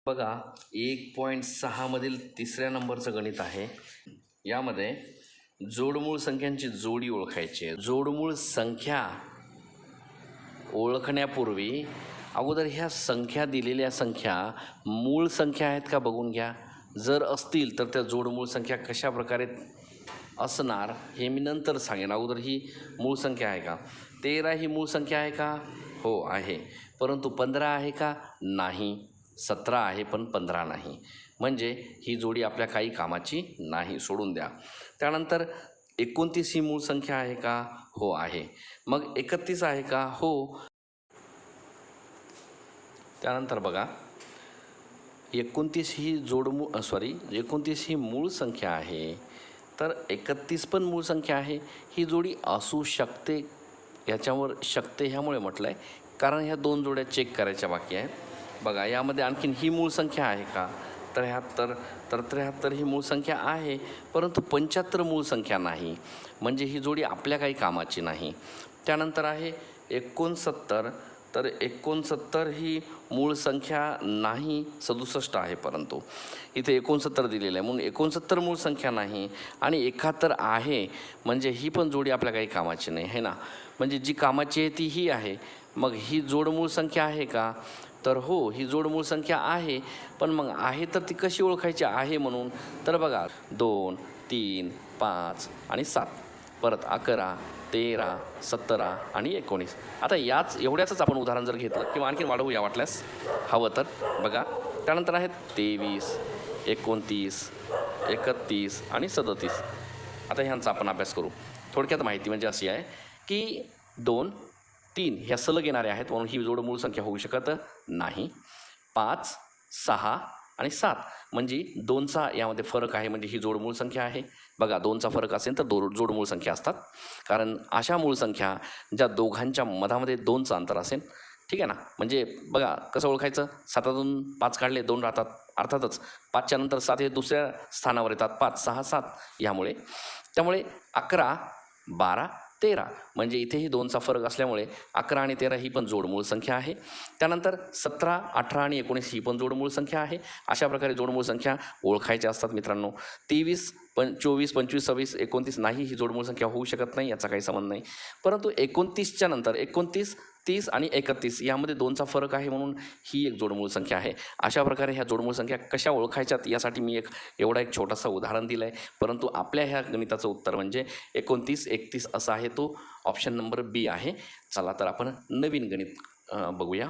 बघा 1.6 मधील तिसऱ्या नंबरचं गणित आहे. यामध्ये जोडमूळ संख्यांची जोडी ओळखायची आहे. जोडमूळ संख्या ओळखण्यापूर्वी अगोदर ह्या संख्या दिलेल्या संख्या मूळ संख्या आहेत का बघून घ्या. जर असतील तर त्या जोडमूळ संख्या कशा प्रकारे असणार हे मी नंतर सांगेन. अगोदर ही मूळ संख्या आहे का. 13 ही मूळ संख्या आहे का. हो आहे. परंतु 15 आहे का. नाही. 17 आहे पण 15 नाही. म्हणजे ही जोडी आपल्या काही कामाची नाही, सोडून द्या. त्यानंतर 29 ही मूळ संख्या आहे का. हो आहे. मग 31 आहे का. हो. त्यानंतर बघा 29 ही 29 ही मूळ संख्या आहे. तर 31 पण मूळ संख्या आहे. ही जोडी असू शकते. याच्यावर शकते ह्यामुळे म्हटलं आहे कारण ह्या दोन जोड्या चेक करायच्या बाकी आहेत. बघा यामध्ये आणखीन ही मूळ संख्या आहे का. 73 तर 73 ही मूळ संख्या आहे. परंतु 75 मूळ संख्या नाही. म्हणजे ही जोडी आपल्या काही कामाची नाही. त्यानंतर आहे 69 तर 69 ही मूळ संख्या नाही. 67 आहे परंतु इथे 69 दिलेलं आहे म्हणून 69 मूळ संख्या नाही. आणि 71 आहे म्हणजे ही पण जोडी आपल्या काही कामाची नाही आहे ना. म्हणजे जी कामाची आहे ती ही आहे. मग ही जोडमूळ संख्या आहे का. तर हो ही जोडमूळ संख्या आहे. पण मग आहे तर ती कशी ओळखायची आहे म्हणून. तर बघा 2 3 5 आणि 7 परत 11 13 17 आणि 19. आता एवढ्याच आपण उदाहरण जर घेतलं किंवा आणखी वाढवूया वाटल्यास हवं तर. बघा त्यानंतर आहेत 23 29 31 आणि 37. आता ह्यांचा आपण अभ्यास करू. थोडक्यात माहिती म्हणजे अशी आहे की 2 3 ह्या सलग येणाऱ्या आहेत म्हणून ही जोडमूळ संख्या होऊ शकत नाही. 5 6 आणि 7 म्हणजे 2चा यामध्ये फरक आहे म्हणजे ही जोडमूळ संख्या आहे. बघा 2चा फरक असेल तर जोडमूळ संख्या असतात. कारण अशा मूळ संख्या ज्या दोघांच्या मधामध्ये 2चं अंतर असेल. ठीक आहे ना. म्हणजे बघा कसं ओळखायचं. 7तून 5 काढले 2 राहतात. अर्थातच 5च्या नंतर 7 हे दुसऱ्या स्थानावर येतात. 5 6 7 ह्यामुळे. त्यामुळे 11 12 13 म्हणजे इथेही 2चा फरक असल्यामुळे 11 आणि 13 ही पण जोडमूळ संख्या आहे. त्यानंतर 17 18 आणि 19 ही पण जोडमूळ संख्या आहे. अशा प्रकारे जोडमूळ संख्या ओळखायच्या असतात मित्रांनो. 23 24 25 26 29 नाही ही जोडमूळ संख्या होऊ शकत नाही. याचा काही संबंध नाही. परंतु 29च्या नंतर 29 30 आणि 31 यामध्ये 2चा फरक आहे म्हणून ही एक जोडमूळ संख्या आहे. अशा प्रकारे ह्या जोडमूळ संख्या कशा ओळखायच्यात यासाठी मी एक छोटासा उदाहरण दिलं आहे. परंतु आपल्या ह्या गणिताचं उत्तर म्हणजे 29 31 असं आहे. तो ऑप्शन नंबर बी आहे. चला तर आपण नवीन गणित बघूया.